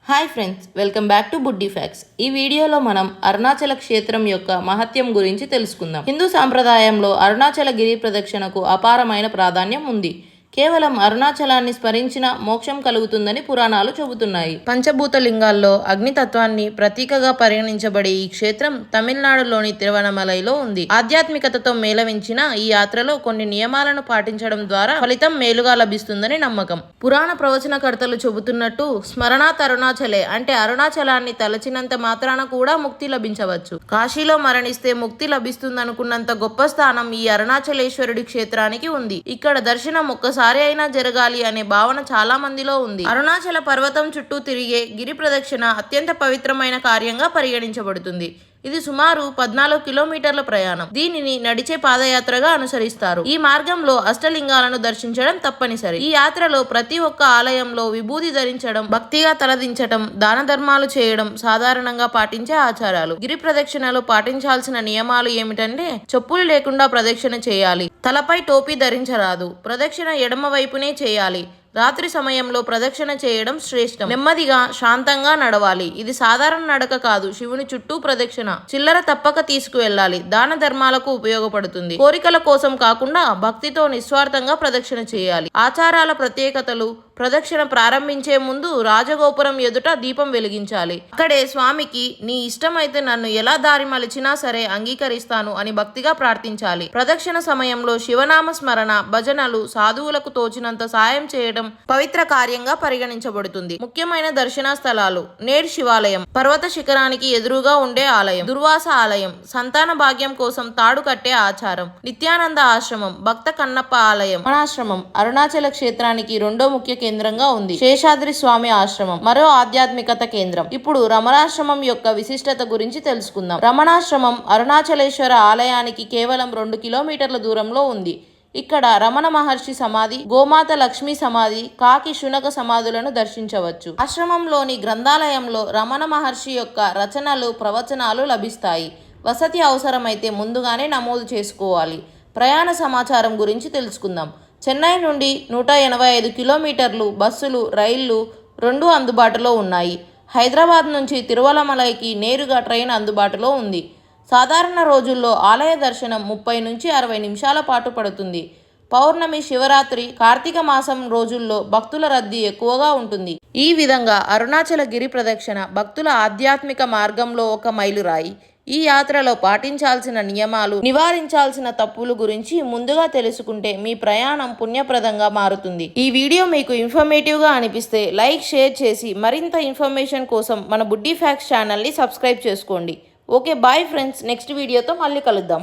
Hi friends, welcome back to buddy facts. ఈ వీడియోలో మనం అరుణాచల క్షేత్రం యొక్క మహత్యం గురించి తెలుసుకుందాం. హిందూ సాంప్రదాయంలో అరుణాచల గిరి ప్రదక్షిణకు అపారమైన ప్రాధాన్యం ఉంది. కేవలం అరుణాచలాన్ని స్మరించిన మోక్షం కలుగుతుందని పురాణాలు చెబుతున్నాయి. పంచభూత లింగాల్లో అగ్నితత్వాన్ని ప్రతీకగా పరిగణించబడే ఈ క్షేత్రం తమిళనాడులోని తిరువనమలైలో ఉంది. ఆధ్యాత్మికతతో మేళవించిన ఈ యాత్రలో కొన్ని నియమాలను పాటించడం ద్వారా ఫలితం మేలుగా లభిస్తుందని నమ్మకం. పురాణ ప్రవచనకర్తలు చెబుతున్నట్టు స్మరణాత్ అరుణాచలే అంటే అరుణాచలాన్ని తలచినంత మాత్రాన కూడా ముక్తి లభించవచ్చు. కాశీలో మరణిస్తే ముక్తి లభిస్తుందనుకున్నంత గొప్ప స్థానం ఈ అరుణాచలేశ్వరుడి క్షేత్రానికి ఉంది. ఇక్కడ దర్శనం ఒక్కసారి అయినా జరగాలి అనే భావన చాలా మందిలో ఉంది. అరుణాచల పర్వతం చుట్టూ తిరిగే గిరి ప్రదక్షిణ అత్యంత పవిత్రమైన కార్యంగా పరిగణించబడుతుంది. ఇది సుమారు 14 కిలోమీటర్ల ప్రయాణం. దీనిని నడిచే పాదయాత్రగా అనుసరిస్తారు. ఈ మార్గంలో అష్టలింగాలను దర్శించడం తప్పనిసరి. ఈ యాత్రలో ప్రతి ఒక్క ఆలయంలో విభూది ధరించడం, భక్తిగా తలదించడం, దాన ధర్మాలు చేయడం సాధారణంగా పాటించే ఆచారాలు. గిరి ప్రదక్షిణలో పాటించాల్సిన నియమాలు ఏమిటంటే చెప్పులు లేకుండా ప్రదక్షిణ చేయాలి, తలపై టోపీ ధరించరాదు, ప్రదక్షిణ ఎడమ వైపునే చేయాలి, రాత్రి సమయంలో ప్రదక్షిణ చేయడం శ్రేష్టం, నెమ్మదిగా శాంతంగా నడవాలి. ఇది సాధారణ నడక కాదు, శివుని చుట్టూ ప్రదక్షిణ. చిల్లర తప్పక తీసుకువెళ్ళాలి, దాన ధర్మాలకు ఉపయోగపడుతుంది. కోరికల కోసం కాకుండా భక్తితో నిస్వార్థంగా ప్రదక్షిణ చేయాలి. ఆచారాల ప్రత్యేకతలు: ప్రదక్షిణ ప్రారంభించే ముందు రాజగోపురం ఎదుట దీపం వెలిగించాలి. అక్కడే స్వామికి నీ ఇష్టమైతే నన్ను ఎలా దారి మలిచినా సరే అంగీకరిస్తాను అని భక్తిగా ప్రార్థించాలి. ప్రదక్షిణ సమయంలో శివనామ స్మరణ, భజనలు, సాధువులకు తోచినంత సాయం చేయడం పవిత్ర కార్యంగా పరిగణించబడుతుంది. ముఖ్యమైన దర్శన స్థలాలు: నేడ్ శివాలయం, పర్వత శిఖరానికి ఎదురుగా ఉండే ఆలయం. దుర్వాస ఆలయం, సంతాన భాగ్యం కోసం తాడు కట్టే ఆచారం. నిత్యానంద ఆశ్రమం, భక్త కన్నప్ప ఆలయం. రమణాశ్రమం అరుణాచల క్షేత్రానికి రెండో ముఖ్య కేంద్రంగా ఉంది. శేషాద్రి స్వామి ఆశ్రమం మరో ఆధ్యాత్మికత కేంద్రం. ఇప్పుడు రమణాశ్రమం యొక్క విశిష్టత గురించి తెలుసుకుందాం. రమణాశ్రమం అరుణాచలేశ్వర ఆలయానికి కేవలం 2 కిలోమీటర్ల దూరంలో ఉంది. ఇక్కడ రమణ మహర్షి సమాధి, గోమాత లక్ష్మీ సమాధి, కాకి శునక సమాధులను దర్శించవచ్చు. ఆశ్రమంలోని గ్రంథాలయంలో రమణ మహర్షి యొక్క రచనలు, ప్రవచనాలు లభిస్తాయి. వసతి అవసరమైతే ముందుగానే నమోదు చేసుకోవాలి. ప్రయాణ సమాచారం గురించి తెలుసుకుందాం. చెన్నై నుండి 185 కిలోమీటర్లు బస్సులు, రైళ్లు రెండూ అందుబాటులో ఉన్నాయి. హైదరాబాద్ నుంచి తిరువనమలైకి నేరుగా ట్రైన్ అందుబాటులో ఉంది. సాధారణ రోజుల్లో ఆలయ దర్శనం 30 నుంచి 60 నిమిషాల పాటు పడుతుంది. పౌర్ణమి, శివరాత్రి, కార్తీక మాసం రోజుల్లో భక్తుల రద్దీ ఎక్కువగా ఉంటుంది. ఈ విధంగా అరుణాచల గిరి ప్రదక్షిణ భక్తుల ఆధ్యాత్మిక మార్గంలో ఒక మైలురాయి. ఈ యాత్రలో పాటించాల్సిన నియమాలు, నివారించాల్సిన తప్పుల గురించి ముందుగా తెలుసుకుంటే మీ ప్రయాణం పుణ్యప్రదంగా మారుతుంది. ఈ వీడియో మీకు ఇన్ఫర్మేటివ్గా అనిపిస్తే లైక్, షేర్ చేసి మరింత ఇన్ఫర్మేషన్ కోసం మన బుడ్డీ ఫ్యాక్ట్స్ ఛానల్ని సబ్స్క్రైబ్ చేసుకోండి. Okay, bye friends. నెక్స్ట్ వీడియోతో మళ్ళీ కలుద్దాం.